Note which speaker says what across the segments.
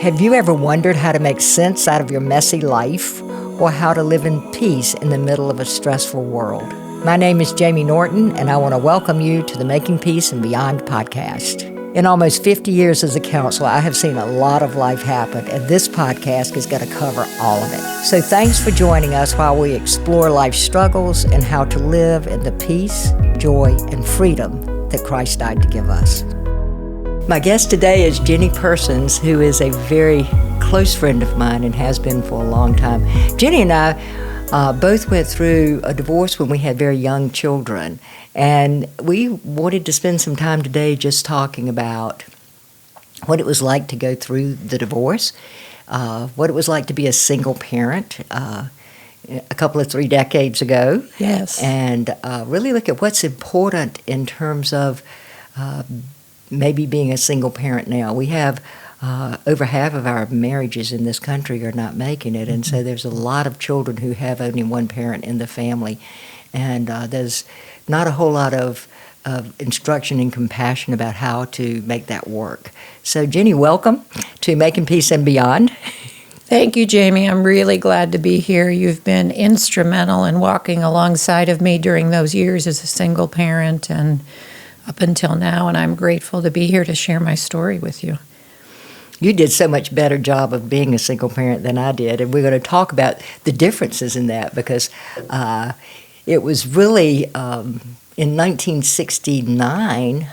Speaker 1: Have you ever wondered how to make sense out of your messy life or how to live in peace in the middle of a stressful world? My name is Jamie Norton, and I want to welcome you to the Making Peace and Beyond podcast. In almost 50 years as a counselor, I have seen a lot of life happen, and this podcast is going to cover all of it. So thanks for joining us while we explore life's struggles and how to live in the peace, joy, and freedom that Christ died to give us. My guest today is Ginny Persons, who is a very close friend of mine and has been for a long time. Ginny and I both went through a divorce when we had very young children, and we wanted to spend some time today just talking about what it was like to go through the divorce, what it was like to be a single parent a couple of 3 decades ago.
Speaker 2: Yes.
Speaker 1: And really look at what's important in terms of maybe being a single parent now. We have over half of our marriages in this country are not making it, and so there's a lot of children who have only one parent in the family, and there's not a whole lot of instruction and compassion about how to make that work. So Ginny, welcome to Making Peace and Beyond.
Speaker 2: Thank you, Jamie. I'm really glad to be here. You've been instrumental in walking alongside of me during those years as a single parent and up until now, and I'm grateful to be here to share my story with you.
Speaker 1: You did so much better job of being a single parent than I did, and we're going to talk about the differences in that because it was really in 1969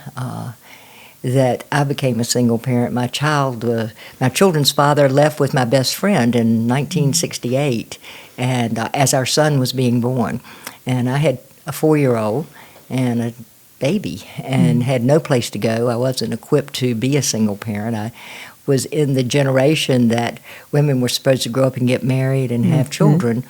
Speaker 1: that I became a single parent. My children's father left with my best friend in 1968, and as our son was being born, and I had a 4-year-old and a baby and had no place to go. I wasn't equipped to be a single parent. I was in the generation that women were supposed to grow up and get married and have children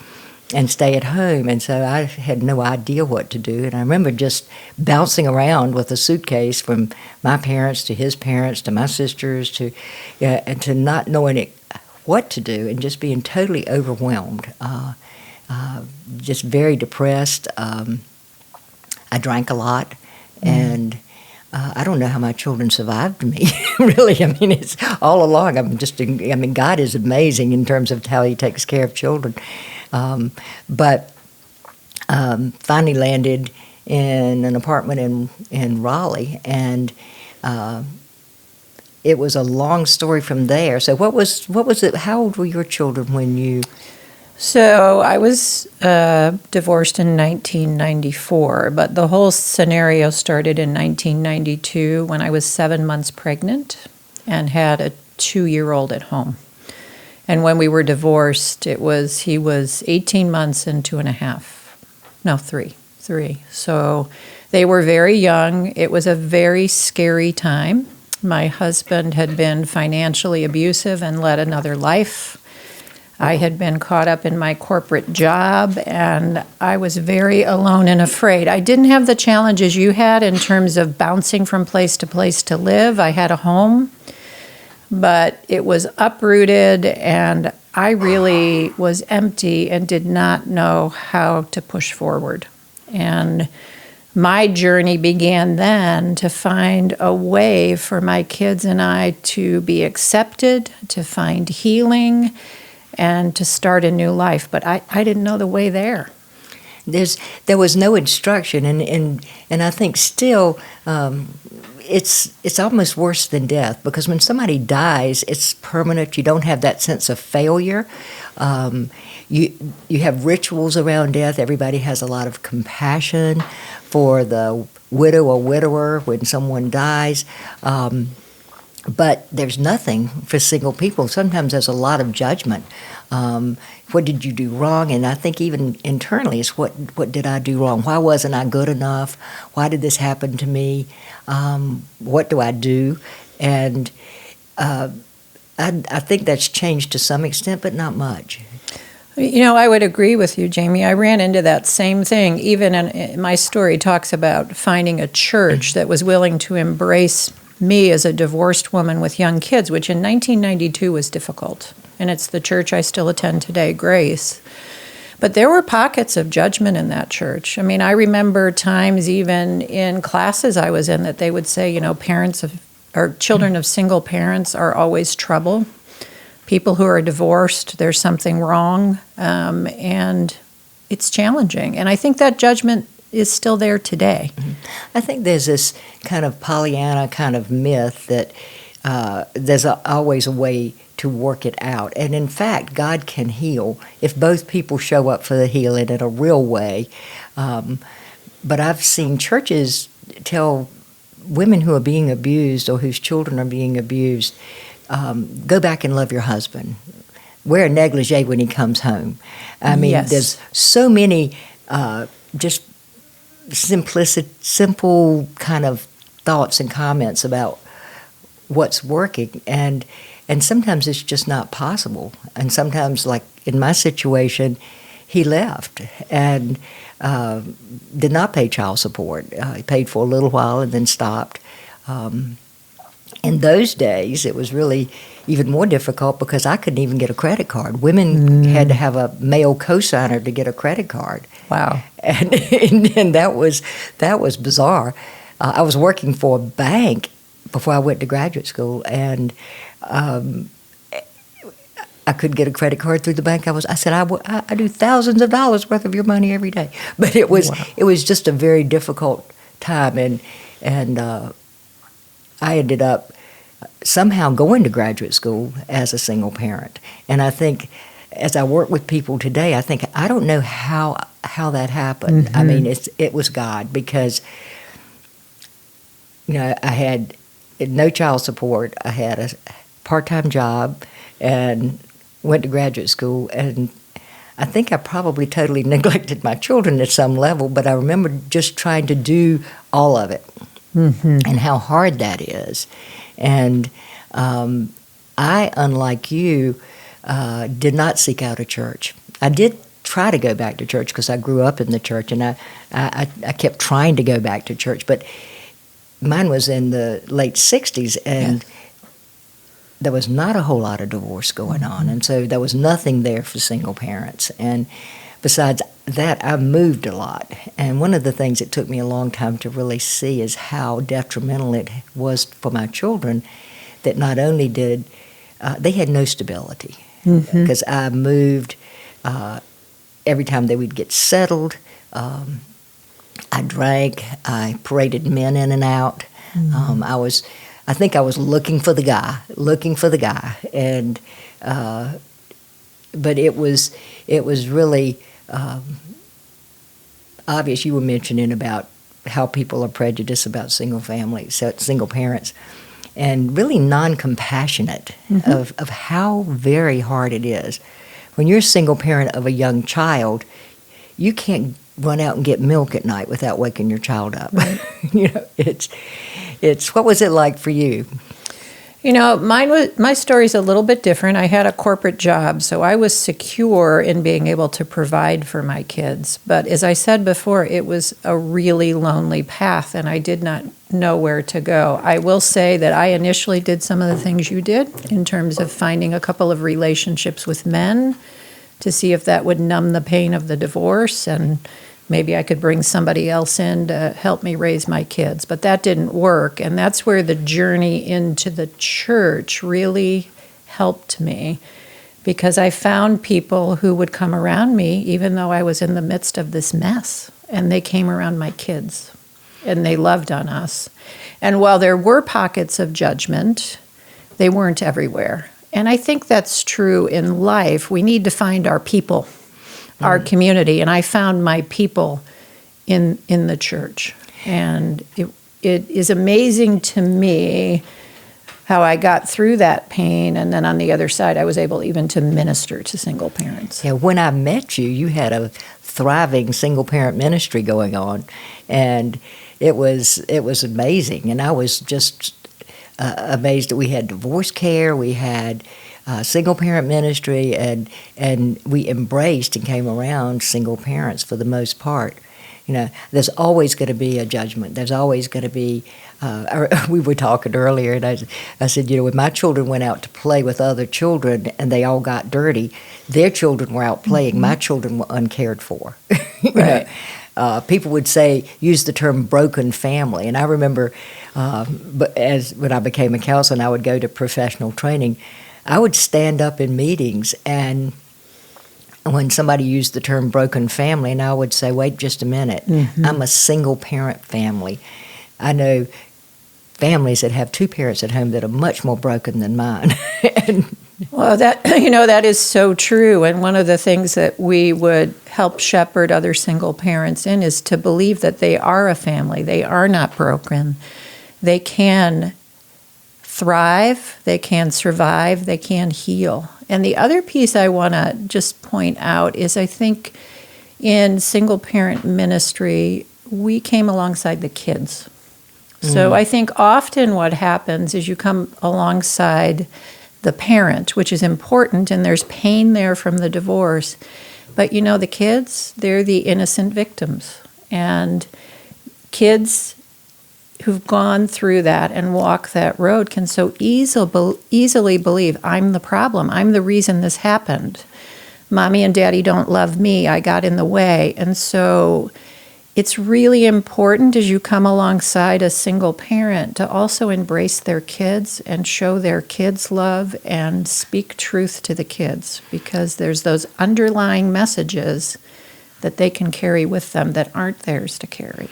Speaker 1: and stay at home, and so I had no idea what to do. And I remember just bouncing around with a suitcase from my parents to his parents to my sisters and to not knowing what to do and just being totally overwhelmed, just very depressed. I drank a lot. And I don't know how my children survived me, really. I mean, it's all along. God is amazing in terms of how he takes care of children. But finally landed in an apartment in Raleigh, and it was a long story from there. So what was it? How old were your children when you...
Speaker 2: So I was divorced in 1994, but the whole scenario started in 1992 when I was 7 months pregnant and had a 2-year-old at home. And when we were divorced, he was 18 months and 3. So they were very young. It was a very scary time. My husband had been financially abusive and led another life. I had been caught up in my corporate job, and I was very alone and afraid. I didn't have the challenges you had in terms of bouncing from place to place to live. I had a home, but it was uprooted, and I really was empty and did not know how to push forward. And my journey began then to find a way for my kids and I to be accepted, to find healing, and to start a new life, but I didn't know the way there.
Speaker 1: There was no instruction, and I think still it's almost worse than death, because when somebody dies, it's permanent. You don't have that sense of failure. You have rituals around death. Everybody has a lot of compassion for the widow or widower when someone dies. But there's nothing for single people. Sometimes there's a lot of judgment. What did you do wrong? And I think even internally it's what did I do wrong? Why wasn't I good enough? Why did this happen to me? What do I do? And I think that's changed to some extent, but not much.
Speaker 2: You know, I would agree with you, Jamie. I ran into that same thing. Even in my story talks about finding a church that was willing to embrace me as a divorced woman with young kids, which in 1992 was difficult. And it's the church I still attend today, Grace. But there were pockets of judgment in that church. I mean, I remember times even in classes I was in that they would say, you know, children of single parents are always trouble. people who are divorced, there's something wrong, and it's challenging. And I think that judgment is still there today.
Speaker 1: I think there's this kind of Pollyanna kind of myth that there's always a way to work it out. And in fact, God can heal if both people show up for the healing in a real way. But I've seen churches tell women who are being abused or whose children are being abused, go back and love your husband. Wear a negligee when he comes home. I mean,
Speaker 2: Yes.
Speaker 1: there's so many just simple kind of thoughts and comments about what's working, and sometimes it's just not possible. And sometimes, like in my situation, he left and did not pay child support. He paid for a little while and then stopped. In those days, it was really even more difficult because I couldn't even get a credit card. Women had to have a male cosigner to get a credit card.
Speaker 2: Wow.
Speaker 1: And that was bizarre. I was working for a bank before I went to graduate school, and I couldn't get a credit card through the bank. I said, I do thousands of dollars worth of your money every day. But it was just a very difficult time, and I ended up somehow going to graduate school as a single parent. And I think as I work with people today, I don't know how that happened. I mean, it was God, because I had no child support. I had a part-time job and went to graduate school, and I think I probably totally neglected my children at some level, but I remember just trying to do all of it and how hard that is. And I, unlike you, did not seek out a church. I did try to go back to church because I grew up in the church, and I kept trying to go back to church, but mine was in the late 60s, and there was not a whole lot of divorce going on, and so there was nothing there for single parents. And besides that, I moved a lot, and one of the things that took me a long time to really see is how detrimental it was for my children, that not only did they had no stability, because I moved every time they would get settled. I drank. I paraded men in and out. I think I was looking for the guy, and but it was really obvious. You were mentioning about how people are prejudiced about single parents, and really non-compassionate of how very hard it is. When you're a single parent of a young child, you can't run out and get milk at night without waking your child up. Right. It's what was it like for you?
Speaker 2: My story's a little bit different. I had a corporate job, so I was secure in being able to provide for my kids. But as I said before, it was a really lonely path, and I did not know where to go. I will say that I initially did some of the things you did in terms of finding a couple of relationships with men to see if that would numb the pain of the divorce, and maybe I could bring somebody else in to help me raise my kids. But that didn't work, and that's where the journey into the church really helped me, because I found people who would come around me even though I was in the midst of this mess, and they came around my kids, and they loved on us. And while there were pockets of judgment, they weren't everywhere. And I think that's true in life. We need to find our people, our community, and I found my people in the church. And it is amazing to me how I got through that pain, and then on the other side, I was able even to minister to single parents.
Speaker 1: Yeah, when I met you, you had a thriving single parent ministry going on, and it was amazing. And I was just amazed that we had divorce care, we had single parent ministry, and we embraced and came around single parents for the most part. There's always going to be a judgment. There's always going to be. We were talking earlier, and I said, when my children went out to play with other children and they all got dirty, their children were out playing. My children were uncared for.
Speaker 2: Right.
Speaker 1: People would use the term broken family, and I remember, when I became a counselor and I would go to professional training, I would stand up in meetings, and when somebody used the term broken family, and I would say, wait just a minute, I'm a single parent family. I know families that have two parents at home that are much more broken than mine.
Speaker 2: Well, that is so true. And one of the things that we would help shepherd other single parents in is to believe that they are a family. They are not broken. They can thrive, they can survive, they can heal. And the other piece I want to just point out is I think in single parent ministry, we came alongside the kids. So I think often what happens is you come alongside the parent, which is important, and there's pain there from the divorce. But the kids, they're the innocent victims. And kids who've gone through that and walk that road can so easily believe, I'm the problem. I'm the reason this happened. Mommy and Daddy don't love me. I got in the way. And so it's really important as you come alongside a single parent to also embrace their kids and show their kids love and speak truth to the kids, because there's those underlying messages that they can carry with them that aren't theirs to carry.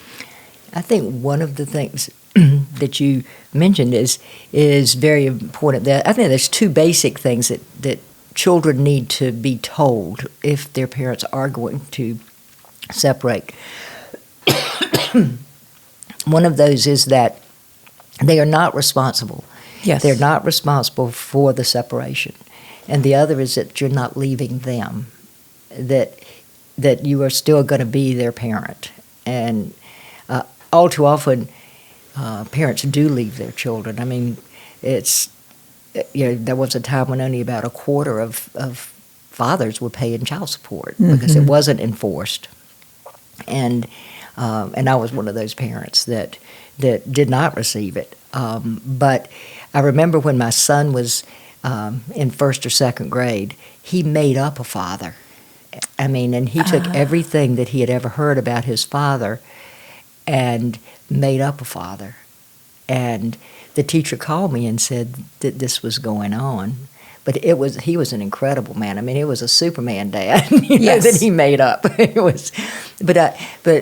Speaker 1: I think one of the things that you mentioned is very important. I think there's two basic things that children need to be told if their parents are going to separate. One of those is that they are not responsible.
Speaker 2: Yes.
Speaker 1: They're not responsible for the separation. And the other is that you're not leaving them, that you are still going to be their parent. And all too often, parents do leave their children. I mean, there was a time when only about a quarter of fathers were paying child support because it wasn't enforced. And I was one of those parents that did not receive it. But I remember when my son was in first or second grade, he made up a father. I mean, and he took everything that he had ever heard about his father and made up a father. And the teacher called me and said that this was going on. But he was an incredible man. I mean, it was a Superman dad, that he made up. But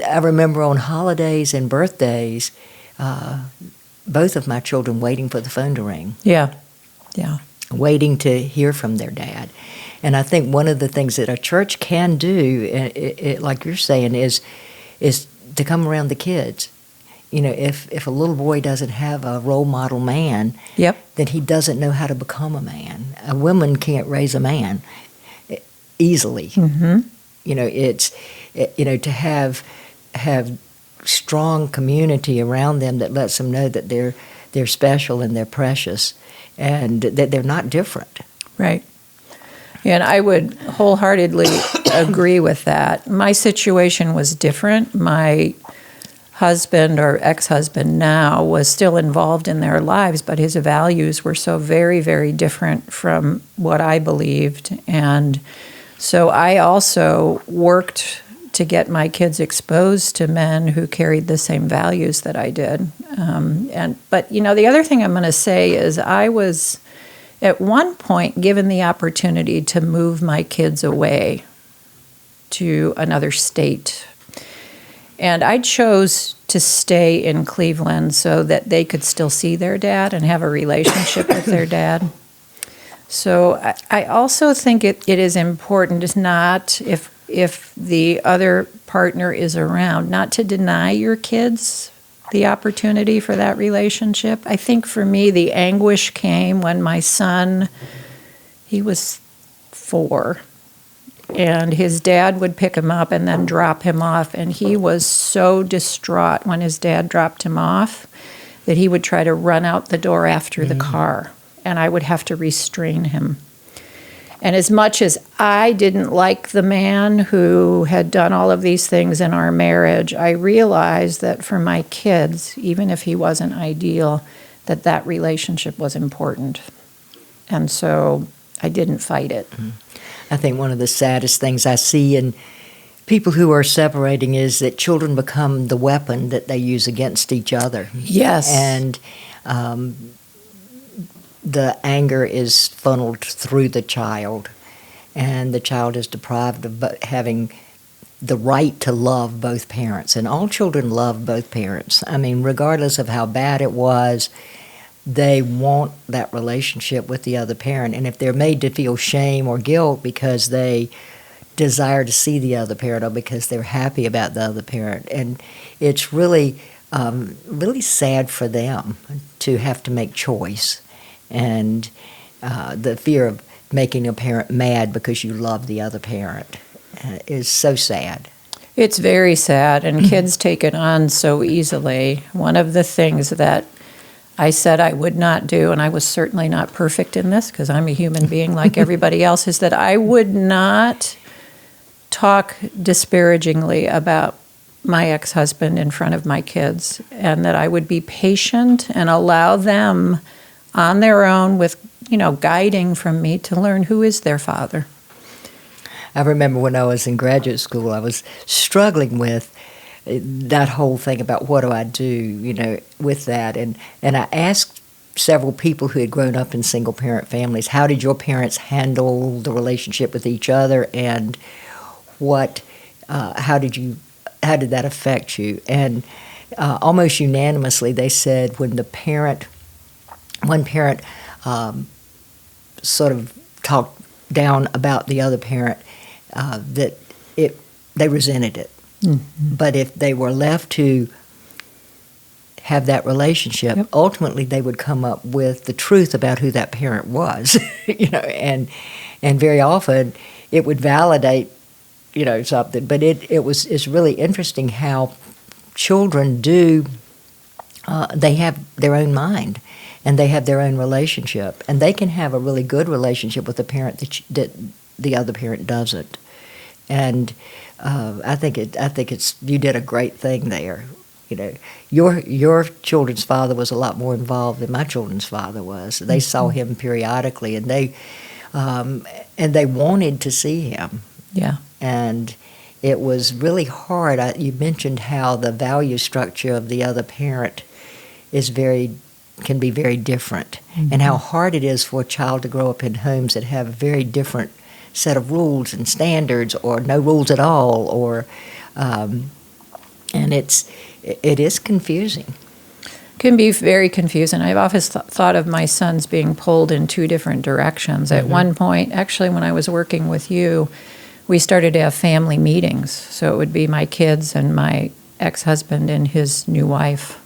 Speaker 1: I remember on holidays and birthdays, both of my children waiting for the phone to ring.
Speaker 2: Yeah.
Speaker 1: Waiting to hear from their dad. And I think one of the things that a church can do, like you're saying, is to come around the kids. If a little boy doesn't have a role model man, then he doesn't know how to become a man. A woman can't raise a man easily. It's to have strong community around them that lets them know that they're special and they're precious, and that they're not different.
Speaker 2: Right. And I would wholeheartedly agree with that. My situation was different. My husband, or ex-husband now, was still involved in their lives, but his values were so very, very different from what I believed. And so I also worked to get my kids exposed to men who carried the same values that I did. But the other thing I'm going to say is I was at one point given the opportunity to move my kids away to another state. And I chose to stay in Cleveland so that they could still see their dad and have a relationship with their dad. So I also think it is important, is not, if the other partner is around, not to deny your kids the opportunity for that relationship. I think for me, the anguish came when my son, he was 4, and his dad would pick him up and then drop him off, and he was so distraught when his dad dropped him off that he would try to run out the door after the car, and I would have to restrain him. And as much as I didn't like the man who had done all of these things in our marriage, I realized that for my kids, even if he wasn't ideal, that relationship was important. And so I didn't fight it.
Speaker 1: I think one of the saddest things I see in people who are separating is that children become the weapon that they use against each other.
Speaker 2: Yes.
Speaker 1: And the anger is funneled through the child, and the child is deprived of having the right to love both parents. And all children love both parents. I mean, regardless of how bad it was, they want that relationship with the other parent. And if they're made to feel shame or guilt because they desire to see the other parent or because they're happy about the other parent, and it's really, really sad for them to have to make choice. And the fear of making a parent mad because you love the other parent is so sad.
Speaker 2: It's very sad, and kids take it on so easily. One of the things that I said I would not do, and I was certainly not perfect in this because I'm a human being like everybody else, is that I would not talk disparagingly about my ex-husband in front of my kids, and that I would be patient and allow them on their own with, guiding from me to learn who is their father.
Speaker 1: I remember when I was in graduate school, I was struggling with that whole thing about what do I do, with that. And I asked several people who had grown up in single-parent families, how did your parents handle the relationship with each other, and how did that affect you? And almost unanimously, they said when one parent sort of talked down about the other parent, that they resented it. Mm-hmm. But if they were left to have that relationship, yep, ultimately they would come up with the truth about who that parent was, and very often it would validate, something. But it's really interesting how children do. They have their own mind, and they have their own relationship, and they can have a really good relationship with a parent that the other parent doesn't. And I think you did a great thing there. Your children's father was a lot more involved than my children's father was. They saw him periodically, and they wanted to see him.
Speaker 2: Yeah.
Speaker 1: And it was really hard. You mentioned how the value structure of the other parent can be very different, mm-hmm, and how hard it is for a child to grow up in homes that have a very different set of rules and standards, or no rules at all, and it is confusing.
Speaker 2: Can be very confusing. I've often thought of my sons being pulled in two different directions. Mm-hmm. At one point, actually, when I was working with you, we started to have family meetings. So it would be my kids and my ex-husband and his new wife.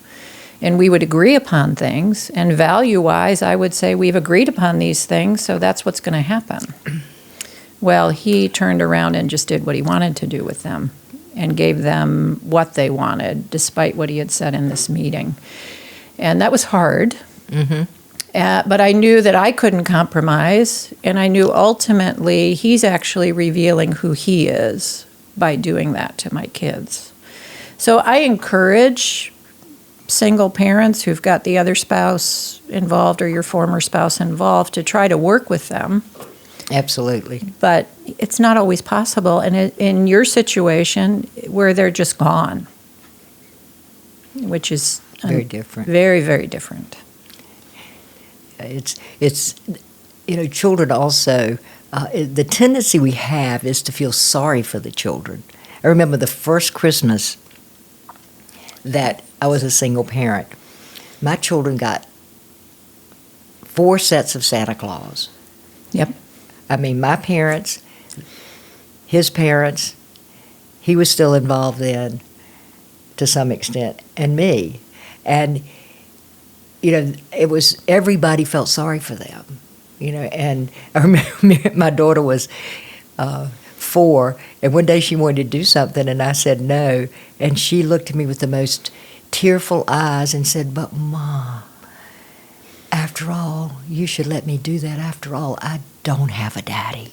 Speaker 2: And we would agree upon things, and value-wise, I would say we've agreed upon these things, so that's what's going to happen. Well, he turned around and just did what he wanted to do with them and gave them what they wanted, despite what he had said in this meeting. And that was hard. Mm-hmm. But I knew that I couldn't compromise, and I knew ultimately he's actually revealing who he is by doing that to my kids. So I encourage single parents who've got the other spouse involved or your former spouse involved to try to work with them.
Speaker 1: Absolutely.
Speaker 2: But it's not always possible. And in your situation, where they're just gone, which is
Speaker 1: very different.
Speaker 2: Very, very different.
Speaker 1: It's children also, the tendency we have is to feel sorry for the children. I remember the first Christmas that I was a single parent. My children got 4 sets of Santa Claus.
Speaker 2: Yep.
Speaker 1: I mean, my parents, his parents, he was still involved then to some extent, and me. And, it was, everybody felt sorry for them, and I remember my daughter was 4, and one day she wanted to do something, and I said no, and she looked at me with the most tearful eyes and said, "But Mom, after all, you should let me do that. After all, I don't have a daddy."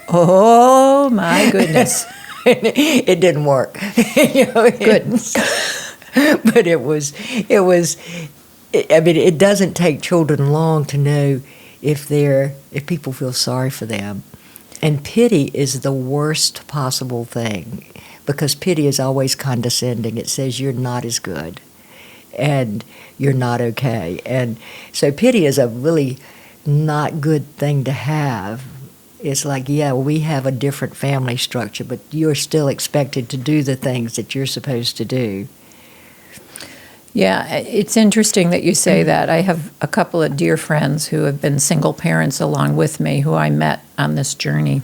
Speaker 2: Oh my goodness.
Speaker 1: It didn't work.
Speaker 2: Good.
Speaker 1: But it doesn't take children long to know if people feel sorry for them. And pity is the worst possible thing, because pity is always condescending. It says you're not as good. and you're not okay. And so pity is a really not good thing to have. It's like, yeah, we have a different family structure, but you're still expected to do the things that you're supposed to do.
Speaker 2: Yeah, it's interesting that you say that. I have a couple of dear friends who have been single parents along with me who I met on this journey.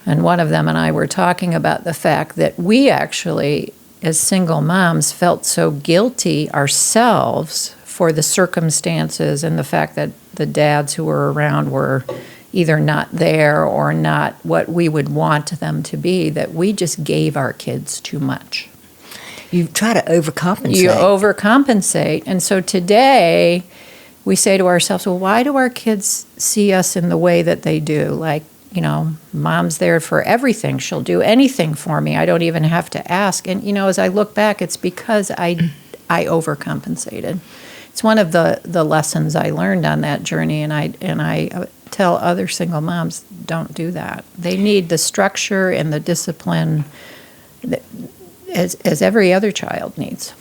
Speaker 2: And one of them and I were talking about the fact that we actually, as single moms, felt so guilty ourselves for the circumstances and the fact that the dads who were around were either not there or not what we would want them to be, that we just gave our kids too much.
Speaker 1: You try to overcompensate.
Speaker 2: You overcompensate. And so today we say to ourselves, well, why do our kids see us in the way that they do? Like, you know, mom's there for everything. She'll do anything for me. I don't even have to ask. And, you know, as I look back, it's because I overcompensated. It's one of the lessons I learned on that journey, and I tell other single moms, don't do that. They need the structure and the discipline that, as every other child needs.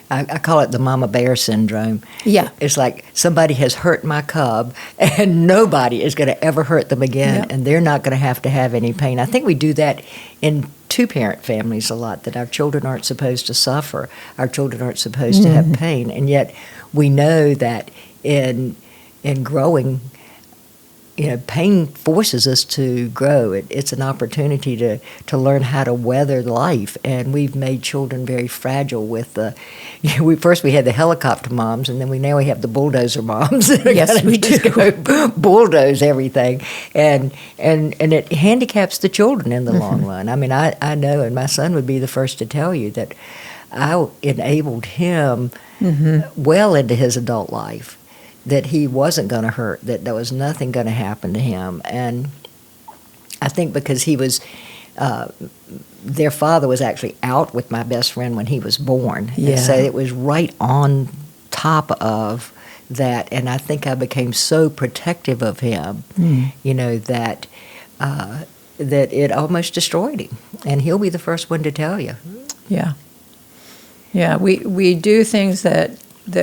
Speaker 1: I call it the mama bear syndrome.
Speaker 2: Yeah.
Speaker 1: It's like somebody has hurt my cub, and nobody is going to ever hurt them again,
Speaker 2: Yep.
Speaker 1: and they're not going to have any pain. I think we do that in two-parent families a lot, that our children aren't supposed to suffer. Our children aren't supposed to have pain, and yet we know that in growing, you know, pain forces us to grow. It's an opportunity to learn how to weather life, and we've made children very fragile with the. We had the helicopter moms, and then now we have the bulldozer moms.
Speaker 2: Yes, we do.
Speaker 1: Go bulldoze everything, and it handicaps the children in the long run. I mean, I know, and my son would be the first to tell you that I enabled him well into his adult life, that he wasn't going to hurt, that there was nothing going to happen to him. And I think because he was, their father was actually out with my best friend when he was born.
Speaker 2: Yeah.
Speaker 1: And so it was right on top of that. And I think I became so protective of him, you know, that it almost destroyed him. And he'll be the first one to tell you.
Speaker 2: Yeah. Yeah, we do things that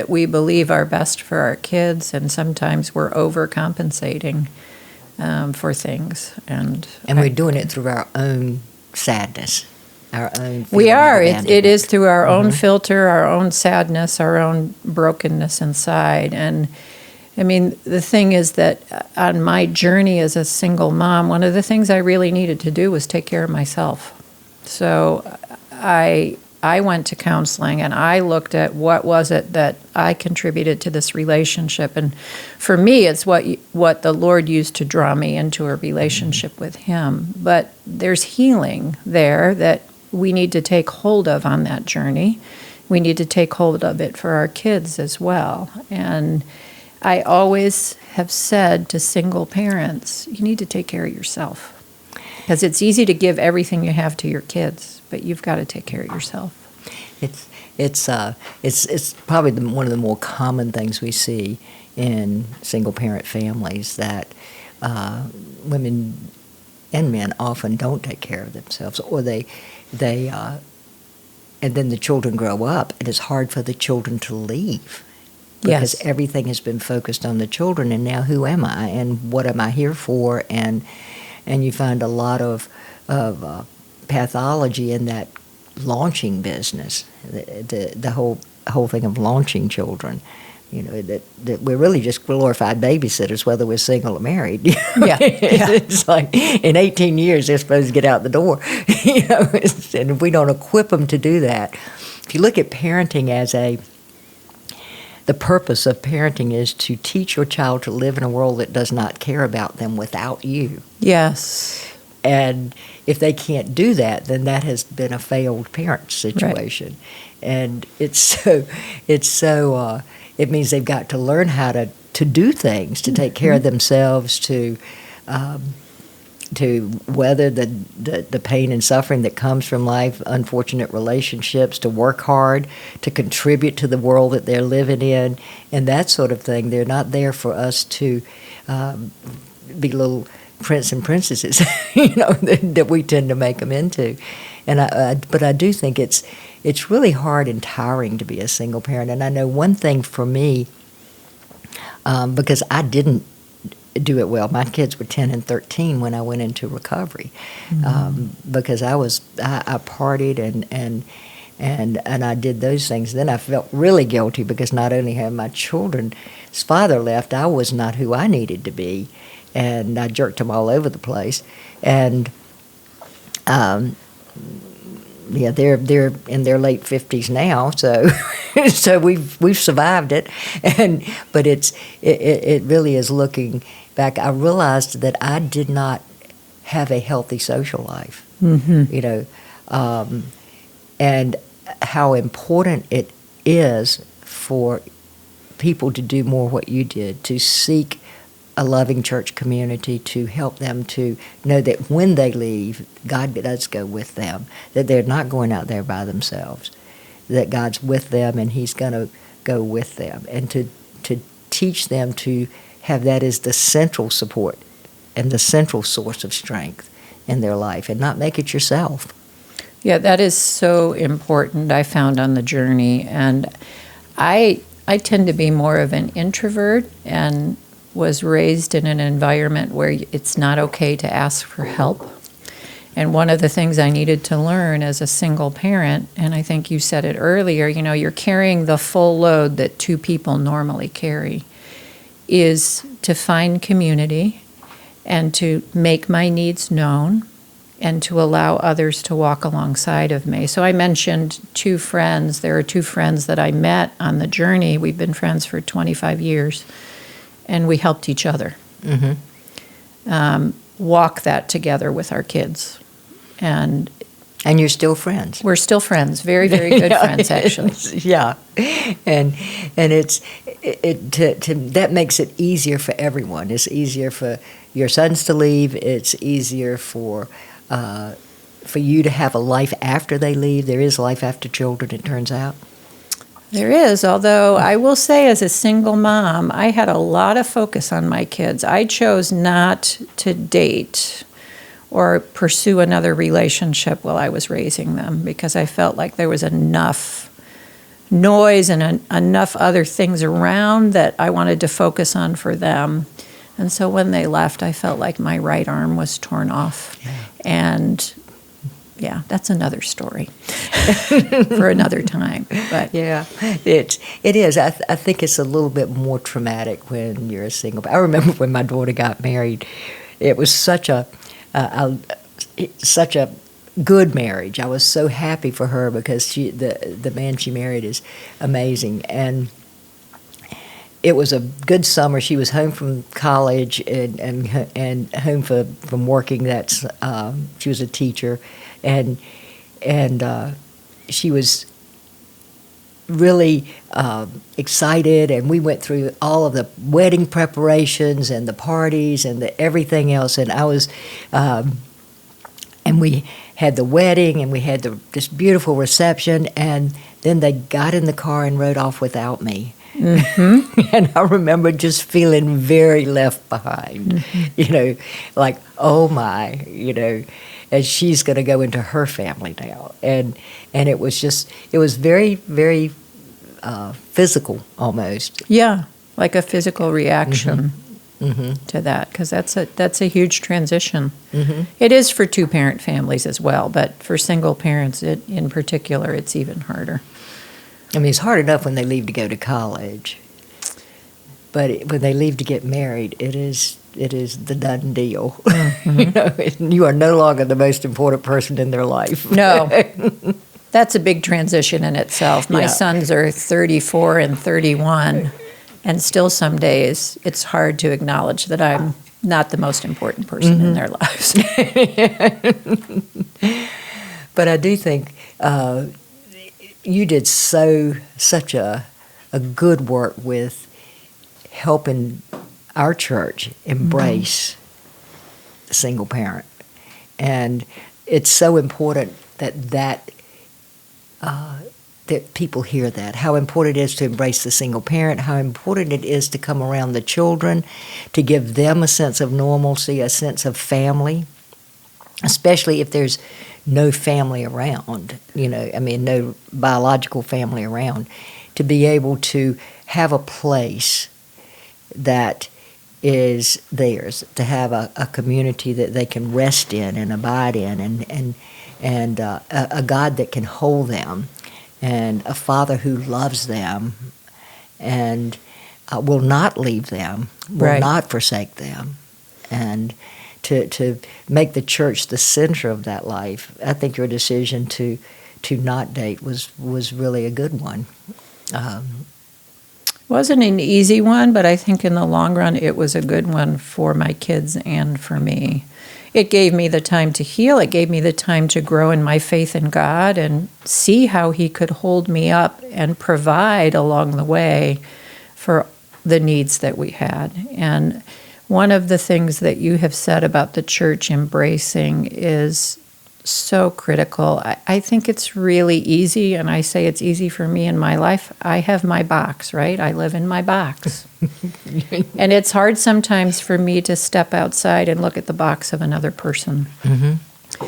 Speaker 2: we believe are best for our kids, and sometimes we're overcompensating for things. And
Speaker 1: we're doing it through our own sadness, our own
Speaker 2: we are.
Speaker 1: feeling of
Speaker 2: It is through our own
Speaker 1: Mm-hmm.
Speaker 2: filter, our own sadness, our own brokenness inside. And I mean, the thing is that on my journey as a single mom, one of the things I really needed to do was take care of myself. So I went to counseling, and I looked at what was it that I contributed to this relationship. And for me, it's what the Lord used to draw me into a relationship with Him. But there's healing there that we need to take hold of on that journey. We need to take hold of it for our kids as well. And I always have said to single parents, you need to take care of yourself. Because it's easy to give everything you have to your kids, but you've got to take care of yourself.
Speaker 1: It's probably one of the more common things we see in single parent families, that women and men often don't take care of themselves, or they and then the children grow up, and it's hard for the children to leave. Because
Speaker 2: Yes.
Speaker 1: everything has been focused on the children, and now who am I, and what am I here for? And you find a lot of pathology in that launching business, the whole thing of launching children. You know, that we're really just glorified babysitters, whether we're single or married.
Speaker 2: Yeah.
Speaker 1: It's like in 18 years they're supposed to get out the door. You know, and if we don't equip them to do that, if you look at parenting as the purpose of parenting is to teach your child to live in a world that does not care about them without you.
Speaker 2: Yes.
Speaker 1: And if they can't do that, then that has been a failed parent situation. Right. And it means they've got to learn how to do things, to take care of themselves, to weather the pain and suffering that comes from life, unfortunate relationships, to work hard, to contribute to the world that they're living in, and that sort of thing. They're not there for us to be little prince and princesses, that we tend to make them into. But I do think it's really hard and tiring to be a single parent. And I know one thing for me, because I didn't do it well. My kids were 10 and 13 when I went into recovery, because I partied and I did those things. Then I felt really guilty because not only had my children's father left, I was not who I needed to be, and I jerked them all over the place. And yeah, they're in their late 50s now, so so we've survived it. But it really is looking back. I realized that I did not have a healthy social life, and how important it is for people to do more what you did, to seek a loving church community, to help them to know that when they leave, God does go with them, that they're not going out there by themselves, that God's with them and He's going to go with them, and to teach them to have that as the central support and the central source of strength in their life, and not make it yourself.
Speaker 2: Yeah, that is so important, I found on the journey. And I tend to be more of an introvert, and was raised in an environment where it's not okay to ask for help. And one of the things I needed to learn as a single parent, and I think you said it earlier, you're carrying the full load that two people normally carry, is to find community and to make my needs known and to allow others to walk alongside of me. So I mentioned two friends. There are two friends that I met on the journey. We've been friends for 25 years. And we helped each other walk that together with our kids. And
Speaker 1: you're still friends.
Speaker 2: We're still friends, very, very good friends, actually.
Speaker 1: Yeah, and that makes it easier for everyone. It's easier for your sons to leave. It's easier for you to have a life after they leave. There is life after children, it turns out.
Speaker 2: There is, although I will say as a single mom, I had a lot of focus on my kids. I chose not to date or pursue another relationship while I was raising them because I felt like there was enough noise and enough other things around that I wanted to focus on for them. And so when they left, I felt like my right arm was torn off. Yeah. And yeah, that's another story for another time. But
Speaker 1: yeah, it is. I think it's a little bit more traumatic when you're a single. I remember when my daughter got married, it was such a good marriage. I was so happy for her because the man she married is amazing, and it was a good summer. She was home from college and home from working. She was a teacher. And she was really excited, and we went through all of the wedding preparations and the parties and everything else. And I was, and we had the wedding, and we had this beautiful reception, and then they got in the car and rode off without me. Mm-hmm. And I remember just feeling very left behind, like, oh my, and she's going to go into her family now. And it was very, very physical almost.
Speaker 2: Yeah, like a physical reaction to that, because that's a huge transition. Mm-hmm. It is for two-parent families as well, but for single parents in particular, it's even harder.
Speaker 1: I mean, it's hard enough when they leave to go to college, but when they leave to get married, it is the done deal. Mm-hmm. You are no longer the most important person in their life.
Speaker 2: No. That's a big transition in itself. My sons are 34 and 31, and still some days it's hard to acknowledge that I'm not the most important person in their lives.
Speaker 1: But I do think you did such a good work with helping our church embrace the single parent. And it's so important that that people hear that, how important it is to embrace the single parent, how important it is to come around the children, to give them a sense of normalcy, a sense of family, especially if there's no family around, no biological family around, to be able to have a place that is theirs, to have a community that they can rest in and abide in, and a God that can hold them, and a Father who loves them and will not leave them, will not forsake them, and to make the church the center of that life. I think your decision to not date was really a good one.
Speaker 2: Wasn't an easy one, but I think in the long run it was a good one for my kids and for me. It gave me the time to heal. It gave me the time to grow in my faith in God and see how He could hold me up and provide along the way for the needs that we had. And one of the things that you have said about the church embracing is so critical. I think it's really easy, and I say it's easy for me in my life. I have my box, right? I live in my box. And it's hard sometimes for me to step outside and look at the box of another person. Mm-hmm.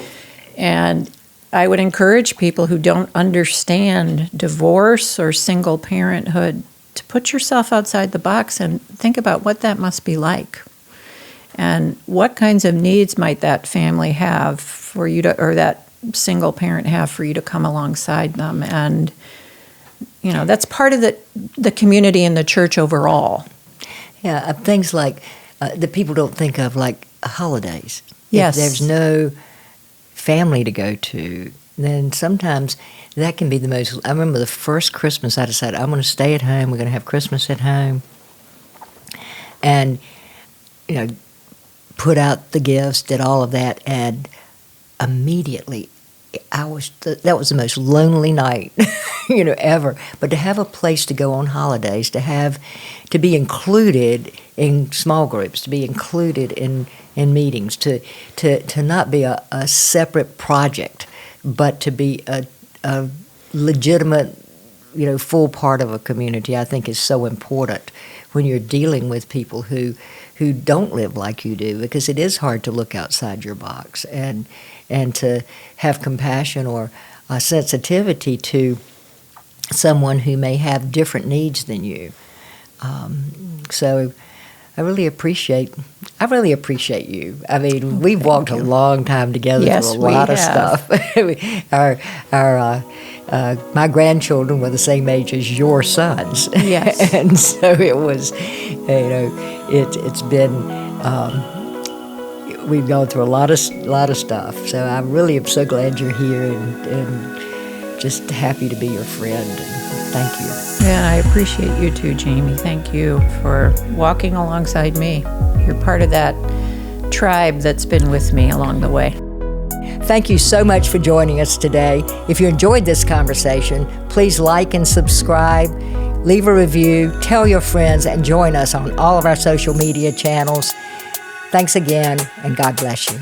Speaker 2: And I would encourage people who don't understand divorce or single parenthood to put yourself outside the box and think about what that must be like. And what kinds of needs might that family have for you to, or that single parent have for you to come alongside them? And, that's part of the community and the church overall.
Speaker 1: Yeah, things like that people don't think of, like holidays.
Speaker 2: Yes.
Speaker 1: If there's no family to go to, then sometimes that can be the most. I remember the first Christmas I decided I'm going to stay at home. We're going to have Christmas at home. And, put out the gifts, did all of that, and immediately that was the most lonely night, ever. But to have a place to go on holidays, to be included in small groups, to be included in meetings, to not be a separate project, but to be a legitimate, full part of a community, I think is so important when you're dealing with people who don't live like you do, because it is hard to look outside your box and to have compassion or a sensitivity to someone who may have different needs than you. So I really appreciate you. I mean, we've walked a long time together through a lot of stuff. My grandchildren were the same age as your sons.
Speaker 2: Yes.
Speaker 1: And so it was, it's been, we've gone through a lot of stuff. So I really am so glad you're here and just happy to be your friend. And thank you.
Speaker 2: Yeah, I appreciate you too, Jamie. Thank you for walking alongside me. You're part of that tribe that's been with me along the way.
Speaker 1: Thank you so much for joining us today. If you enjoyed this conversation, please like and subscribe, leave a review, tell your friends, and join us on all of our social media channels. Thanks again, and God bless you.